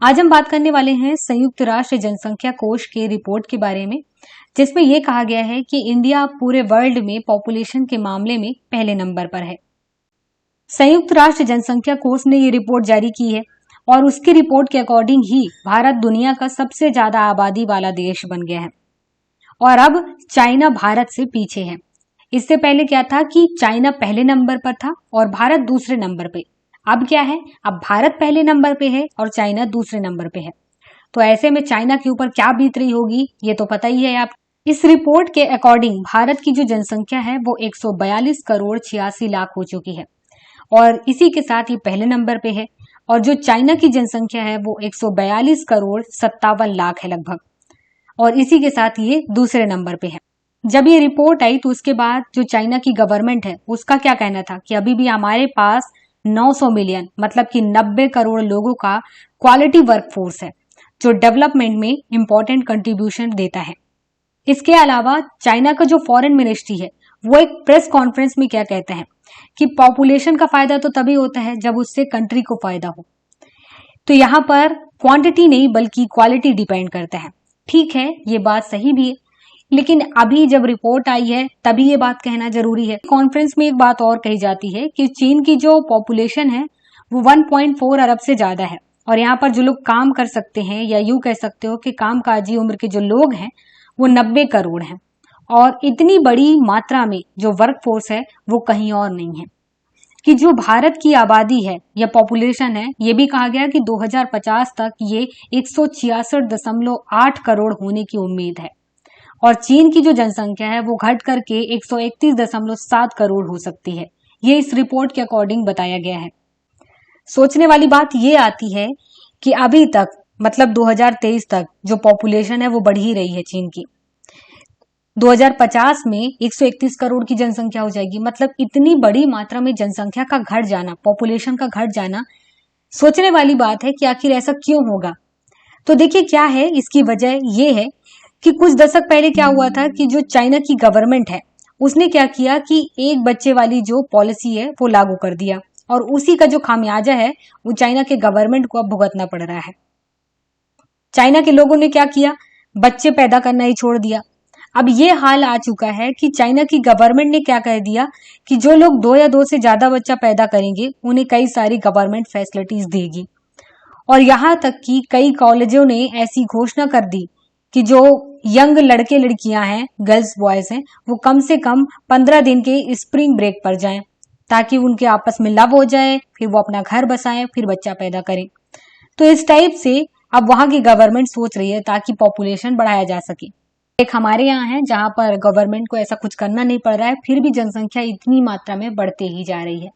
आज हम बात करने वाले हैं संयुक्त राष्ट्र जनसंख्या कोष के रिपोर्ट के बारे में, जिसमें यह कहा गया है कि इंडिया पूरे वर्ल्ड में पॉपुलेशन के मामले में पहले नंबर पर है। संयुक्त राष्ट्र जनसंख्या कोष ने ये रिपोर्ट जारी की है और उसकी रिपोर्ट के अकॉर्डिंग ही भारत दुनिया का सबसे ज्यादा आबादी वाला देश बन गया है और अब चाइना भारत से पीछे है। इससे पहले क्या था कि चाइना पहले नंबर पर था और भारत दूसरे नंबर पे। अब क्या है, अब भारत पहले नंबर पे है और चाइना दूसरे नंबर पे है। तो ऐसे में चाइना के ऊपर क्या बीत रही होगी ये तो पता ही है आप। इस रिपोर्ट के अकॉर्डिंग भारत की जो जनसंख्या है वो 142 करोड़ 86 लाख हो चुकी है और इसी के साथ ही पहले नंबर पे है। और जो चाइना की जनसंख्या है वो 142 करोड़ 57 लाख है लगभग, और इसी के साथ ये दूसरे नंबर पे है। जब ये रिपोर्ट आई तो उसके बाद जो चाइना की गवर्नमेंट है उसका क्या कहना था कि अभी भी हमारे पास 900 मिलियन मतलब कि 90 करोड़ लोगों का क्वालिटी वर्कफोर्स है जो डेवलपमेंट में इंपॉर्टेंट कंट्रीब्यूशन देता है। इसके अलावा चाइना का जो फॉरेन मिनिस्ट्री है वो एक प्रेस कॉन्फ्रेंस में क्या कहते हैं कि पॉपुलेशन का फायदा तो तभी होता है जब उससे कंट्री को फायदा हो। तो यहाँ पर क्वांटिटी नहीं बल्कि क्वालिटी डिपेंड करता है। ठीक है, ये बात सही भी है, लेकिन अभी जब रिपोर्ट आई है तभी ये बात कहना जरूरी है। कॉन्फ्रेंस में एक बात और कही जाती है कि चीन की जो पॉपुलेशन है वो 1.4 अरब से ज्यादा है और यहाँ पर जो लोग काम कर सकते हैं या यूं कह सकते हो कि कामकाजी उम्र के जो लोग हैं वो 90 करोड़ हैं और इतनी बड़ी मात्रा में जो वर्कफोर्स है वो कहीं और नहीं है। कि जो भारत की आबादी है या पॉपुलेशन है ये भी कहा गया कि 2050 तक ये 166.8 करोड़ होने की उम्मीद है और चीन की जो जनसंख्या है वो घट करके 131.7 करोड़ हो सकती है। ये इस रिपोर्ट के अकॉर्डिंग बताया गया है। सोचने वाली बात ये आती है कि अभी तक मतलब 2023 तक जो पॉपुलेशन है वो बढ़ ही रही है चीन की। 2050 में 131 करोड़ की जनसंख्या हो जाएगी। मतलब इतनी बड़ी मात्रा में जनसंख्या का घट जाना, पॉपुलेशन का घट जाना सोचने वाली बात है कि आखिर ऐसा क्यों होगा। तो देखिए क्या है, इसकी वजह ये है कि कुछ दशक पहले क्या हुआ था कि जो चाइना की गवर्नमेंट है उसने क्या किया कि एक बच्चे वाली जो पॉलिसी है वो लागू कर दिया और उसी का जो खामियाजा है वो चाइना के गवर्नमेंट को अब भुगतना पड़ रहा है। चाइना के लोगों ने क्या किया, बच्चे पैदा करना ही छोड़ दिया। अब ये हाल आ चुका है कि चाइना की गवर्नमेंट ने क्या कह दिया कि जो लोग 2 या 2 से ज्यादा बच्चा पैदा करेंगे उन्हें कई सारी गवर्नमेंट फैसिलिटीज देगी और यहाँ तक कि कई कॉलेजों ने ऐसी घोषणा कर दी कि जो यंग लड़के लड़कियां हैं, गर्ल्स बॉयज हैं, वो कम से कम 15 दिन के स्प्रिंग ब्रेक पर जाएं ताकि उनके आपस में लव हो जाए, फिर वो अपना घर बसाएं, फिर बच्चा पैदा करें। तो इस टाइप से अब वहां की गवर्नमेंट सोच रही है ताकि पॉपुलेशन बढ़ाया जा सके। एक हमारे यहाँ है जहां पर गवर्नमेंट को ऐसा कुछ करना नहीं पड़ रहा है, फिर भी जनसंख्या इतनी मात्रा में बढ़ते ही जा रही है।